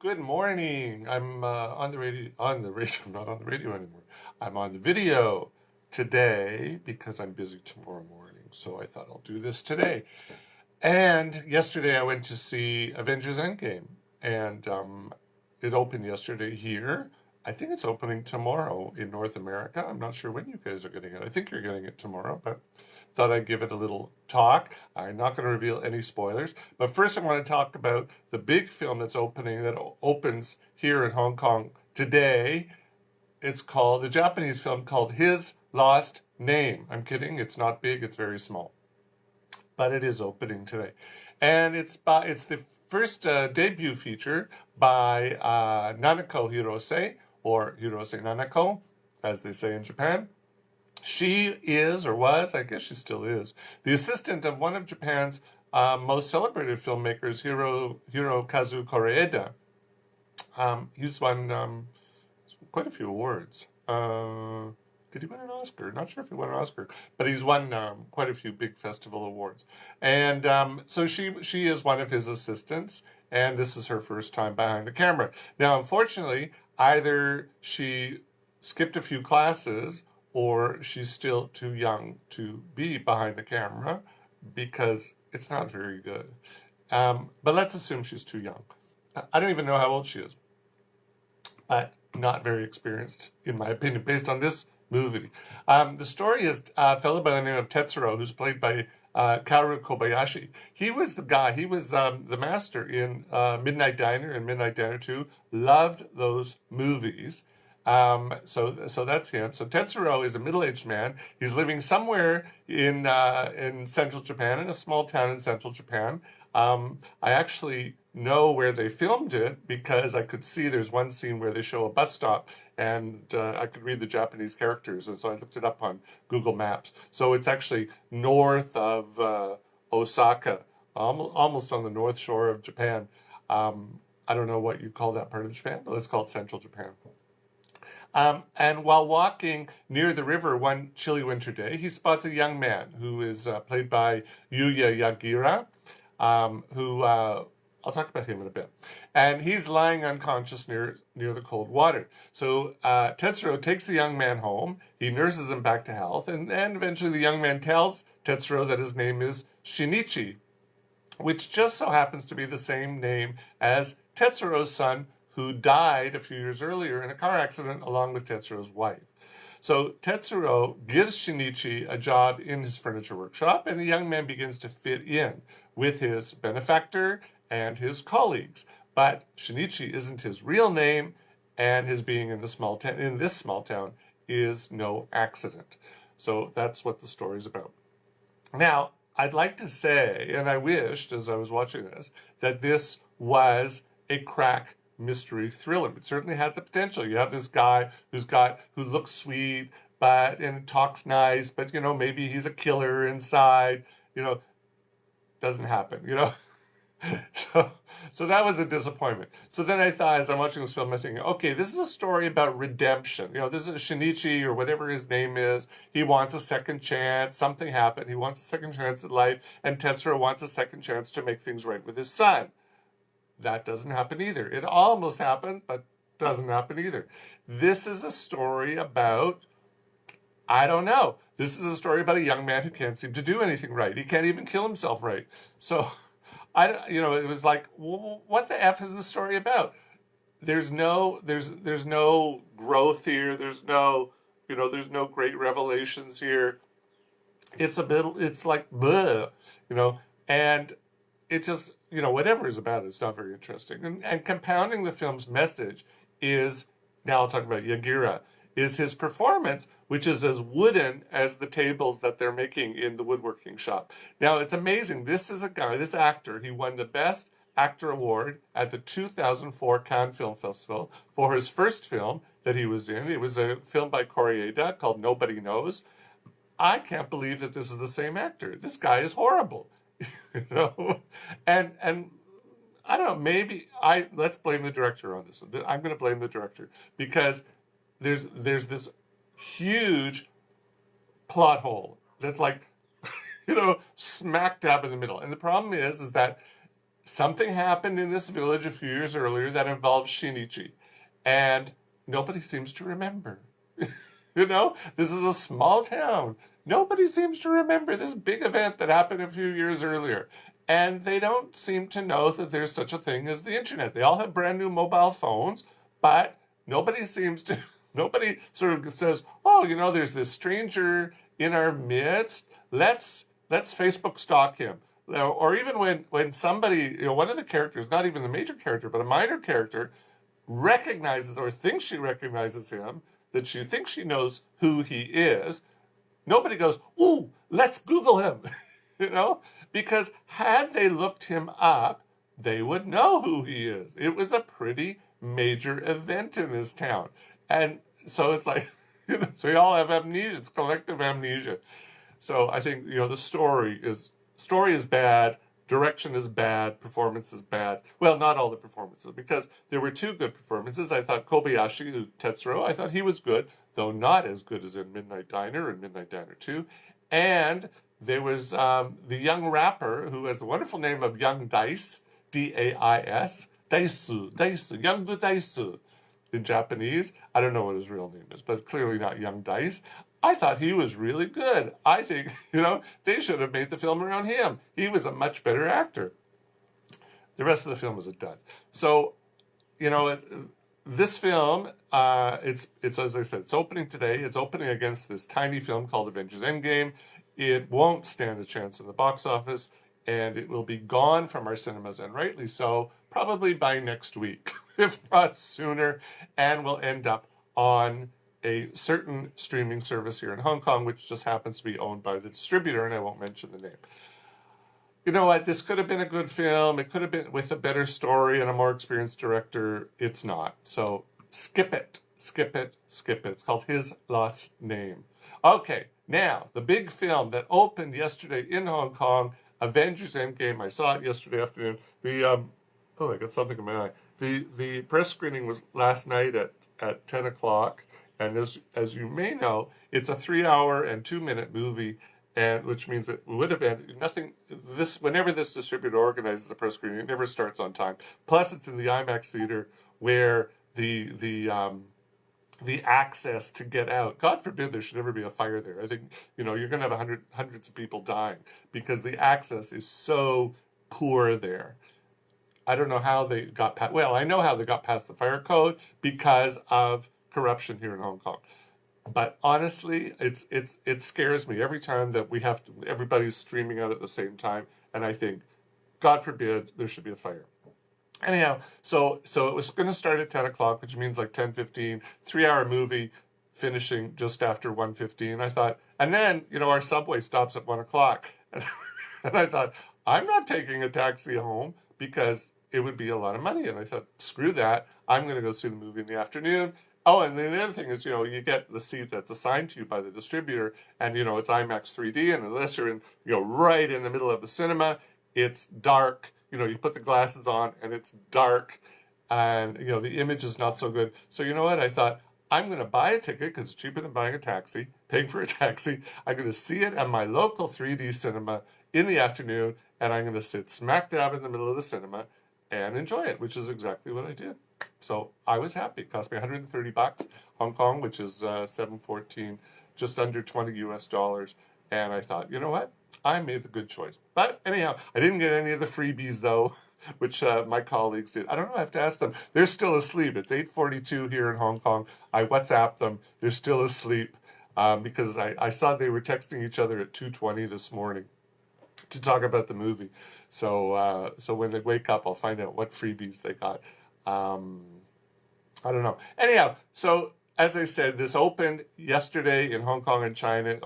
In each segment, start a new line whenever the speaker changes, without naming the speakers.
Good morning. I'm on the radio. On the radio, I'm not on the radio anymore. I'm on the video today because I'm busy tomorrow morning. So I thought I'll do this today. And yesterday I went to see Avengers Endgame, and it opened yesterday here. I think it's opening tomorrow in North America. I'm not sure when you guys are getting it. I think you're getting it tomorrow, but thought I'd give it a little talk. I'm not going to reveal any spoilers, but first I want to talk about the big film that's opening, that opens here in Hong Kong today. It's called, the Japanese film called His Lost Name. I'm kidding, it's not big, it's very small, but it is opening today. And it's the first debut feature by Nanako Hirose, or Hirose Nanako, as they say in Japan. She is, or was, I guess she still is, the assistant of one of Japan's most celebrated filmmakers, Hirokazu Koreeda. He's won quite a few awards. Did he win an Oscar? Not sure if he won an Oscar, but he's won quite a few big festival awards. And so she is one of his assistants, and this is her first time behind the camera. Now, unfortunately, either she skipped a few classes or she's still too young to be behind the camera because it's not very good. But let's assume she's too young. I don't even know how old she is, but not very experienced, in my opinion, based on this movie. The story is a fellow by the name of Tetsuro, who's played by Kaoru Kobayashi. He was the guy, he was the master in Midnight Diner and Midnight Diner 2. Loved those movies. So that's him. So Tetsuro is a middle-aged man. He's living somewhere in central Japan, in a small town in central Japan. I actually know where they filmed it because I could see there's one scene where they show a bus stop, and I could read the Japanese characters, and so I looked it up on Google Maps. So it's actually north of Osaka, almost on the north shore of Japan. I don't know what you call that part of Japan, but let's call it central Japan. And while walking near the river one chilly winter day, he spots a young man who is played by Yuya Yagira, who I'll talk about him in a bit. And he's lying unconscious near the cold water. So Tetsuro takes the young man home. He nurses him back to health, and eventually the young man tells Tetsuro that his name is Shinichi, which just so happens to be the same name as Tetsuro's son, who died a few years earlier in a car accident along with Tetsuro's wife. So Tetsuro gives Shinichi a job in his furniture workshop, and the young man begins to fit in with his benefactor and his colleagues. But Shinichi isn't his real name, and his being in this small town is no accident. So that's what the story's about. Now, I'd like to say, and I wished as I was watching this, that this was a crack mystery thriller. It certainly had the potential. You have this guy who looks sweet, and talks nice, but maybe he's a killer inside. Doesn't happen. So that was a disappointment. So then I thought, as I'm watching this film, I'm thinking, okay, this is a story about redemption. This is Shinichi, or whatever his name is. He wants a second chance. Something happened. He wants a second chance at life, and Tetsuro wants a second chance to make things right with his son. That doesn't happen either. It almost happens, but doesn't happen either. This is a story about, I don't know. This is a story about a young man who can't seem to do anything right. He can't even kill himself right. So, it was like, what the F is the story about? There's no growth here. There's no great revelations here. It's like, bleh, and it just, whatever is about it, it's not very interesting. And compounding the film's message is, now I'll talk about Yagira, is his performance, which is as wooden as the tables that they're making in the woodworking shop. Now, it's amazing. This actor, he won the Best Actor Award at the 2004 Cannes Film Festival for his first film that he was in. It was a film by Koreeda called Nobody Knows. I can't believe that this is the same actor. This guy is horrible. And I don't know, let's blame the director on this. I'm going to blame the director because there's this huge plot hole that's like, smack dab in the middle. And the problem is that something happened in this village a few years earlier that involved Shinichi, and nobody seems to remember. You know, this is a small town. Nobody seems to remember this big event that happened a few years earlier. And they don't seem to know that there's such a thing as the internet. They all have brand new mobile phones, but nobody seems to, nobody sort of says, oh, you know, there's this stranger in our midst. Let's Facebook stalk him. Or even when somebody, you know, one of the characters, not even the major character, but a minor character, recognizes or thinks she recognizes him, that she thinks she knows who he is, nobody goes, ooh, let's Google him, you know? Because had they looked him up, they would know who he is. It was a pretty major event in this town. And so it's like, you know, so you all have amnesia. It's collective amnesia. So I think, you know, the story is bad, direction is bad, performance is bad. Well, not all the performances, because there were two good performances. I thought Kobayashi Tetsuro, I thought he was good, though not as good as in Midnight Diner and Midnight Diner 2. And there was the young rapper who has the wonderful name of Young Dice, D-A-I-S, Daisu, Young Daisu in Japanese. I don't know what his real name is, but clearly not Young Dice. I thought he was really good. I think, you know, they should have made the film around him. He was a much better actor. The rest of the film was a dud. So, you know, this film, it's as I said, it's opening today. It's opening against this tiny film called Avengers Endgame. It won't stand a chance in the box office, and it will be gone from our cinemas, and rightly so, probably by next week, if not sooner, and will end up on a certain streaming service here in Hong Kong, which just happens to be owned by the distributor, and I won't mention the name. You know what? This could have been a good film. It could have been with a better story and a more experienced director. It's not. So skip it. Skip it. Skip it. It's called His Lost Name. Okay, now, the big film that opened yesterday in Hong Kong, Avengers Endgame. I saw it yesterday afternoon. Oh, I got something in my eye. The press screening was last night at 10 o'clock. And as you may know, it's a 3-hour and 2-minute movie, and which means it would have ended nothing. Whenever this distributor organizes a press screening, it never starts on time. Plus, it's in the IMAX theater where the access to get out. God forbid there should ever be a fire there. I think, you know, you're going to have hundreds of people dying because the access is so poor there. I don't know how they got past. Well, I know how they got past the fire code because of corruption here in Hong Kong. But honestly, it scares me every time that everybody's streaming out at the same time, and I think, God forbid, there should be a fire. Anyhow, so it was going to start at 10 o'clock, which means like 10:15, 3-hour movie, finishing just after 1:15. I thought, and then, you know, our subway stops at 1 o'clock. And I thought, I'm not taking a taxi home because it would be a lot of money. And I thought, screw that. I'm going to go see the movie in the afternoon. Oh, and then the other thing is, you know, you get the seat that's assigned to you by the distributor, and, you know, it's IMAX 3D, and unless you're in, you know, right in the middle of the cinema, it's dark. You know, you put the glasses on, and it's dark, and, you know, the image is not so good. So, you know what? I thought, I'm going to buy a ticket, because it's cheaper than buying a taxi, paying for a taxi. I'm going to see it at my local 3D cinema in the afternoon, and I'm going to sit smack dab in the middle of the cinema and enjoy it, which is exactly what I did. So I was happy. It cost me 130 bucks, Hong Kong, which is 714, just under 20 US dollars. And I thought, you know what? I made the good choice. But anyhow, I didn't get any of the freebies though, which my colleagues did. I don't know. I have to ask them. They're still asleep. It's 8:42 here in Hong Kong. I WhatsApped them. They're still asleep because I saw they were texting each other at 2:20 this morning to talk about the movie. So when they wake up, I'll find out what freebies they got. I don't know. Anyhow, so as I said, this opened yesterday in Hong Kong and China,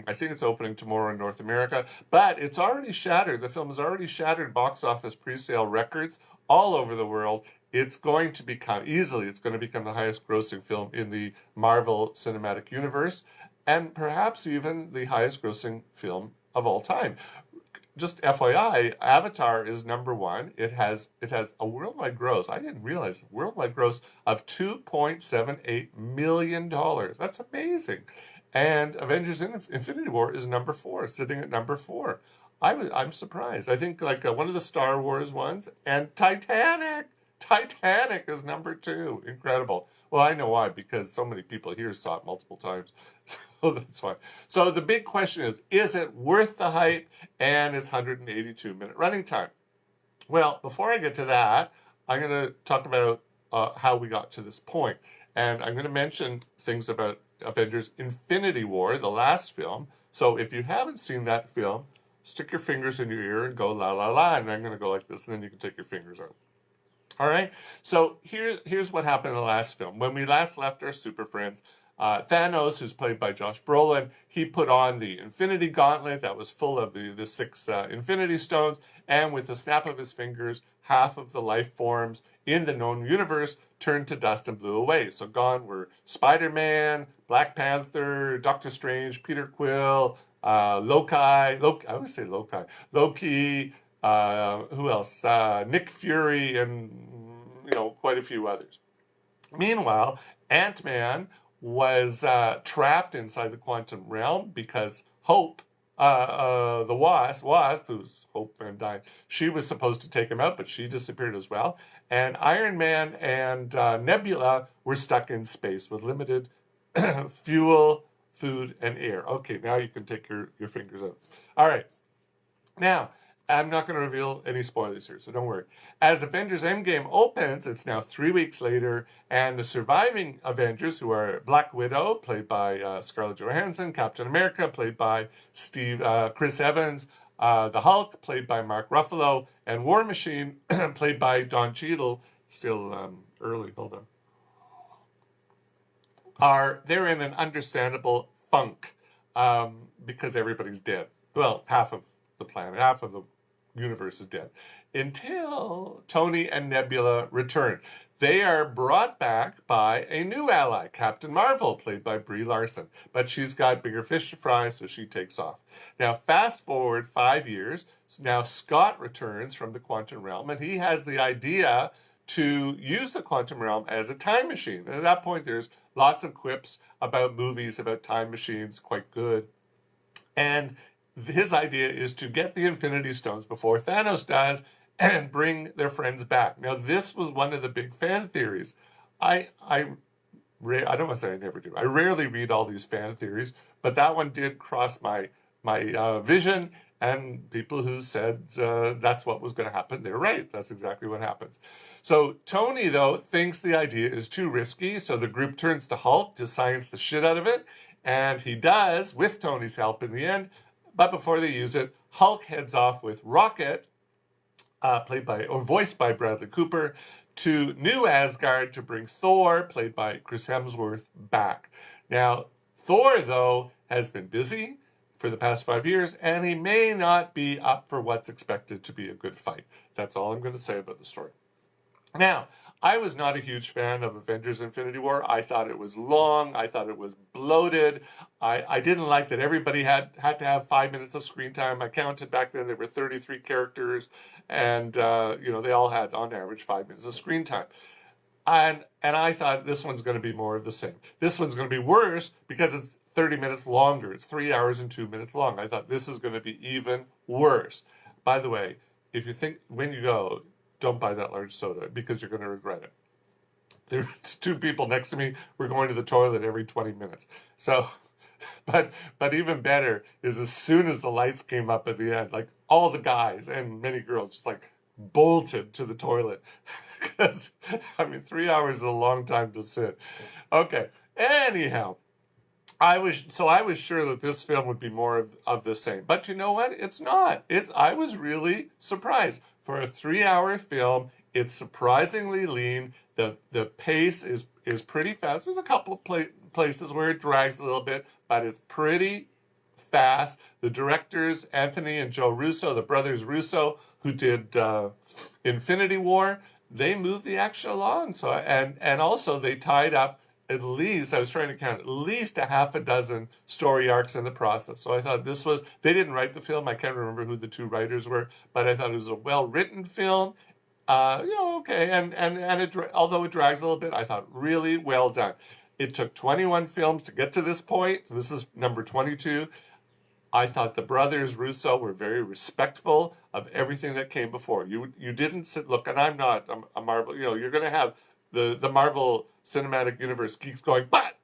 I think it's opening tomorrow in North America, but it's already shattered. The film has already shattered box office pre-sale records all over the world. It's going to become the highest grossing film in the Marvel Cinematic Universe, and perhaps even the highest grossing film of all time. Just FYI, Avatar is #1. It has a worldwide gross. I didn't realize worldwide gross of $2.78 million. That's amazing. And Avengers Infinity War is #4, sitting at #4. I'm surprised. I think like one of the Star Wars ones, and Titanic. Titanic is number 2. Incredible. Well, I know why, because so many people here saw it multiple times. So that's why. So the big question is it worth the hype and its 182-minute running time? Well, before I get to that, I'm going to talk about how we got to this point. And I'm going to mention things about Avengers Infinity War, the last film. So if you haven't seen that film, stick your fingers in your ear and go la la la. And I'm going to go like this, and then you can take your fingers out. All right. So here's what happened in the last film. When we last left our super friends, Thanos, who's played by Josh Brolin, he put on the Infinity Gauntlet that was full of the 6 Infinity Stones, and with the snap of his fingers, half of the life forms in the known universe turned to dust and blew away. So gone were Spider-Man, Black Panther, Doctor Strange, Peter Quill, Loki, I would say Loki, who else? Nick Fury, and quite a few others. Meanwhile, Ant-Man was trapped inside the quantum realm because Hope, the wasp, who's Hope Van Dyne, she was supposed to take him out, but she disappeared as well. And Iron Man and Nebula were stuck in space with limited fuel, food, and air. Okay, now you can take your fingers out. All right. Now, I'm not going to reveal any spoilers here, so don't worry. As Avengers Endgame opens, it's now 3 weeks later, and the surviving Avengers, who are Black Widow, played by Scarlett Johansson, Captain America, played by Chris Evans, the Hulk, played by Mark Ruffalo, and War Machine, played by Don Cheadle, still early, hold on, they're in an understandable funk because everybody's dead. Well, half of the planet, half of the universe is dead. Until Tony and Nebula return. They are brought back by a new ally, Captain Marvel, played by Brie Larson. But she's got bigger fish to fry, so she takes off. Now, fast forward 5 years. Now, Scott returns from the quantum realm, and he has the idea to use the quantum realm as a time machine. And at that point, there's lots of quips about movies, about time machines, quite good. And his idea is to get the Infinity Stones before Thanos does and bring their friends back. Now, this was one of the big fan theories. I don't want to say I never do. I rarely read all these fan theories, but that one did cross my vision, and people who said that's what was going to happen, they're right. That's exactly what happens. So Tony, though, thinks the idea is too risky, so the group turns to Hulk to science the shit out of it, and he does, with Tony's help in the end. But before they use it, Hulk heads off with Rocket, voiced by Bradley Cooper, to New Asgard to bring Thor, played by Chris Hemsworth, back. Now, Thor, though, has been busy for the past 5 years, and he may not be up for what's expected to be a good fight. That's all I'm going to say about the story. Now, I was not a huge fan of Avengers Infinity War. I thought it was long. I thought it was bloated. I didn't like that everybody had to have 5 minutes of screen time. I counted back then there were 33 characters, and they all had on average 5 minutes of screen time. And I thought this one's going to be more of the same. This one's going to be worse because it's 30 minutes longer. It's 3 hours and 2 minutes long. I thought this is going to be even worse. By the way, if you think when you go, don't buy that large soda because you're going to regret it. There's 2 people next to me. We're going to the toilet every 20 minutes. So, but even better is as soon as the lights came up at the end, like all the guys and many girls just like bolted to the toilet. Because, 3 hours is a long time to sit. Okay, anyhow. I was sure that this film would be more of the same. But you know what? It's not. I was really surprised. For a 3-hour film, it's surprisingly lean. The pace is pretty fast. There's a couple of places where it drags a little bit, but it's pretty fast. The directors, Anthony and Joe Russo, the brothers Russo, who did Infinity War, they moved the action along. So and also they tied up at least, I was trying to count, at least a half a dozen story arcs in the process. So I thought they didn't write the film. I can't remember who the 2 writers were, but I thought it was a well-written film. Okay. And although it drags a little bit, I thought really well done. It took 21 films to get to this point. So this is number 22. I thought the brothers Russo were very respectful of everything that came before. You didn't sit, look, and I'm not a Marvel, you're going to have the Marvel Cinematic Universe geeks going, but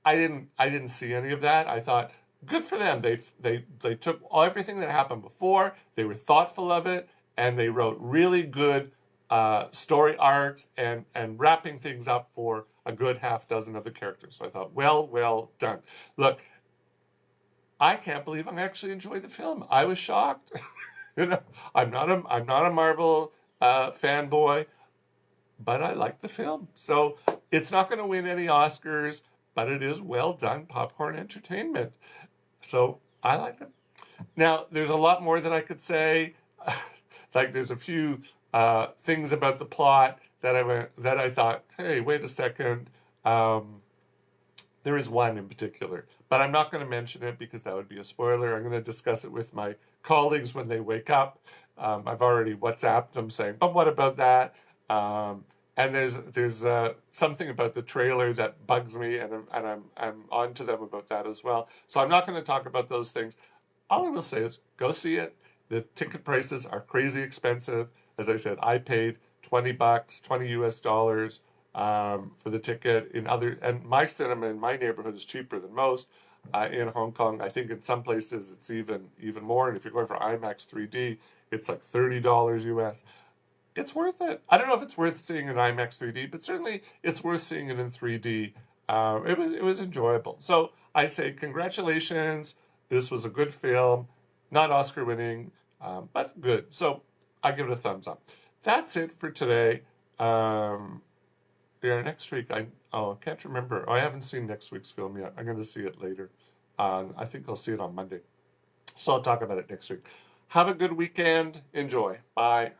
I didn't see any of that. I thought good for them. They took everything that happened before. They were thoughtful of it, and they wrote really good story arcs and wrapping things up for a good half dozen of the characters. So I thought, well done. Look, I can't believe I actually enjoyed the film. I was shocked. you know, I'm not a Marvel fanboy, but I like the film. So it's not going to win any Oscars, but it is well done popcorn entertainment. So I like it. Now, there's a lot more that I could say. Like there's a few things about the plot that I thought, hey, wait a second. There is one in particular, but I'm not going to mention it because that would be a spoiler. I'm going to discuss it with my colleagues when they wake up. I've already WhatsApped them saying, but what about that? And there's something about the trailer that bugs me, and I'm on to them about that as well. So I'm not going to talk about those things. All I will say is go see it. The ticket prices are crazy expensive. As I said, I paid $20, 20 US dollars for the ticket. And my cinema in my neighborhood is cheaper than most. In Hong Kong, I think in some places it's even more. And if you're going for IMAX 3D, it's like $30 US. It's worth it. I don't know if it's worth seeing in IMAX 3D, but certainly it's worth seeing it in 3D. It was enjoyable. So I say congratulations. This was a good film, not Oscar winning, but good. So I give it a thumbs up. That's it for today. Yeah, next week I can't remember. I haven't seen next week's film yet. I'm going to see it later. I think I'll see it on Monday. So I'll talk about it next week. Have a good weekend. Enjoy. Bye.